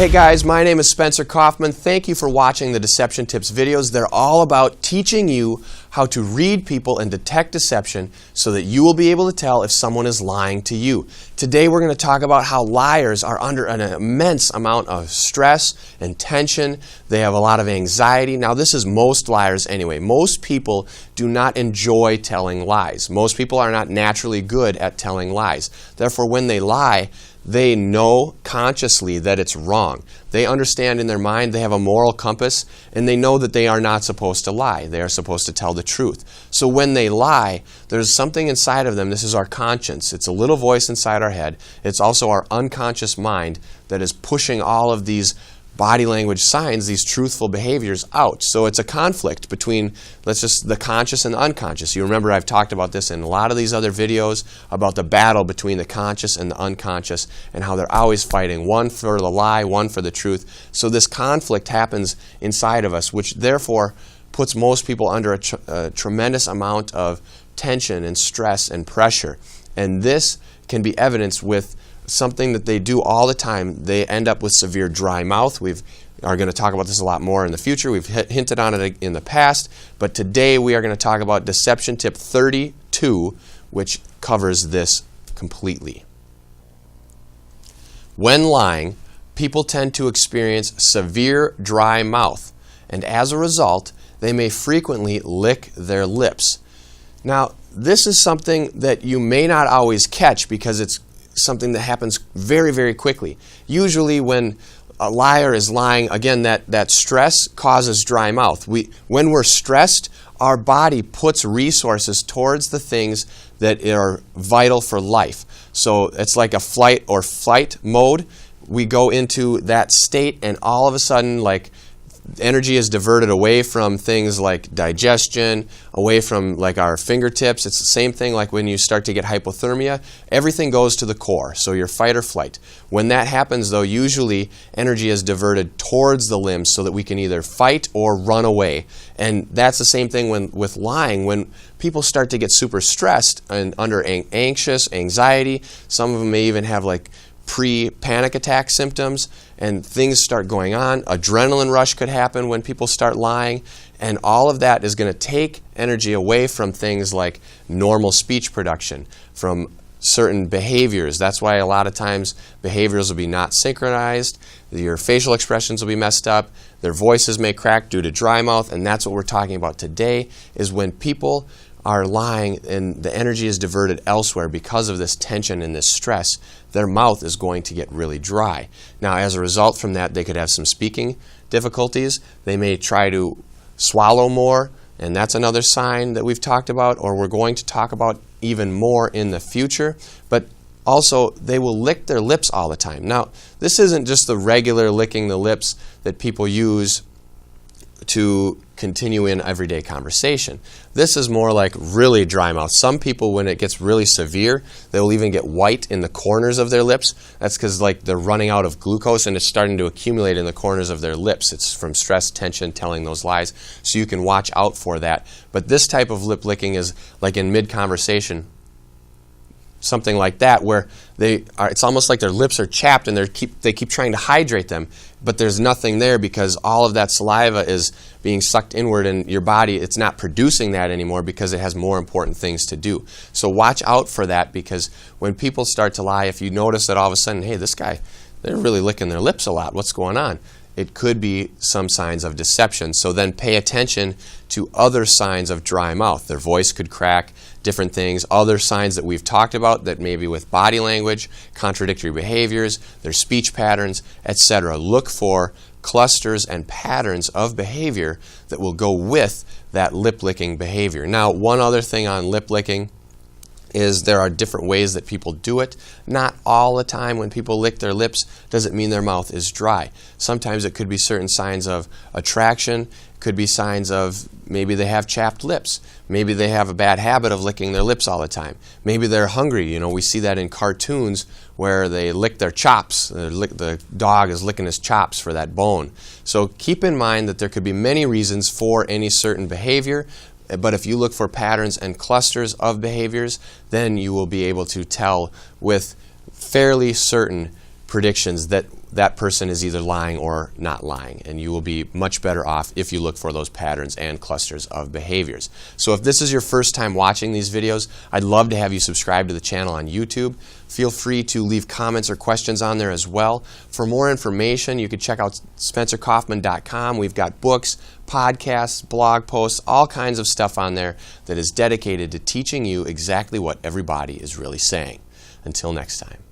Hey guys, my name is Spencer Kaufman. Thank you for watching the Deception Tips videos. They're all about teaching you how to read people and detect deception so that you will be able to tell if someone is lying to you. Today we're going to talk about how liars are under an immense amount of stress and tension. They have a lot of anxiety. Now this is most liars anyway. Most people do not enjoy telling lies. Most people are not naturally good at telling lies. Therefore, when they lie, they know consciously that it's wrong. They understand in their mind, they have a moral compass, and they know that they are not supposed to lie. They are supposed to tell the truth. So when they lie, there's something inside of them. This is our conscience. It's a little voice inside our head. It's also our unconscious mind that is pushing all of these body language signs, these truthful behaviors out. So it's a conflict between, the conscious and the unconscious. You remember I've talked about this in a lot of these other videos about the battle between the conscious and the unconscious and how they're always fighting, one for the lie, one for the truth. So this conflict happens inside of us, which therefore puts most people under a tremendous amount of tension and stress and pressure. And this can be evidenced with something that they do all the time. They end up with severe dry mouth. We are going to talk about this a lot more in the future. We've hinted on it in the past, but today we are going to talk about deception tip 32, which covers this completely. When lying, people tend to experience severe dry mouth, and as a result, they may frequently lick their lips. Now, this is something that you may not always catch because it's something that happens very, very quickly. Usually when a liar is lying, again, that stress causes dry mouth. When we're stressed, our body puts resources towards the things that are vital for life. So it's like a flight or fight mode. We go into that state and all of a sudden, like, energy is diverted away from things like digestion, away from like our fingertips. It's the same thing like when you start to get hypothermia. Everything goes to the core, so your fight or flight. When that happens though, usually energy is diverted towards the limbs so that we can either fight or run away. And that's the same thing with lying. When people start to get super stressed and under anxious, anxiety, some of them may even have like pre-panic attack symptoms, and things start going on. Adrenaline rush could happen when people start lying, and all of that is going to take energy away from things like normal speech production, from certain behaviors. That's why a lot of times behaviors will be not synchronized, your facial expressions will be messed up, their voices may crack due to dry mouth, and that's what we're talking about today, is when people are lying and the energy is diverted elsewhere because of this tension and this stress, their mouth is going to get really dry. Now, as a result from that, they could have some speaking difficulties. They may try to swallow more, and that's another sign that we've talked about, or we're going to talk about even more in the future. But also, they will lick their lips all the time. Now, this isn't just the regular licking the lips that people use to continue in everyday conversation. This is more like really dry mouth. Some people, when it gets really severe, they'll even get white in the corners of their lips. That's because like they're running out of glucose and it's starting to accumulate in the corners of their lips. It's from stress, tension, telling those lies. So you can watch out for that. But this type of lip licking is like in mid-conversation, something like that, where it's almost like their lips are chapped and they keep trying to hydrate them, but there's nothing there because all of that saliva is being sucked inward, and your body, it's not producing that anymore because it has more important things to do. So watch out for that, because when people start to lie, if you notice that all of a sudden, hey, this guy, they're really licking their lips a lot, what's going on? It could be some signs of deception. So then pay attention to other signs of dry mouth. Their voice could crack, different things, other signs that we've talked about that maybe with body language, contradictory behaviors, their speech patterns, etc. Look for clusters and patterns of behavior that will go with that lip licking behavior. Now, one other thing on lip licking is there are different ways that people do it. Not all the time when people lick their lips doesn't mean their mouth is dry. Sometimes it could be certain signs of attraction, could be signs of maybe they have chapped lips. Maybe they have a bad habit of licking their lips all the time. Maybe they're hungry. You know, we see that in cartoons where they lick their chops. The dog is licking his chops for that bone. So keep in mind that there could be many reasons for any certain behavior. But if you look for patterns and clusters of behaviors, then you will be able to tell with fairly certain predictions that that person is either lying or not lying, and you will be much better off if you look for those patterns and clusters of behaviors. So if this is your first time watching these videos, I'd love to have you subscribe to the channel on YouTube. Feel free to leave comments or questions on there as well. For more information, you can check out SpencerKaufman.com. We've got books, podcasts, blog posts, all kinds of stuff on there that is dedicated to teaching you exactly what everybody is really saying. Until next time.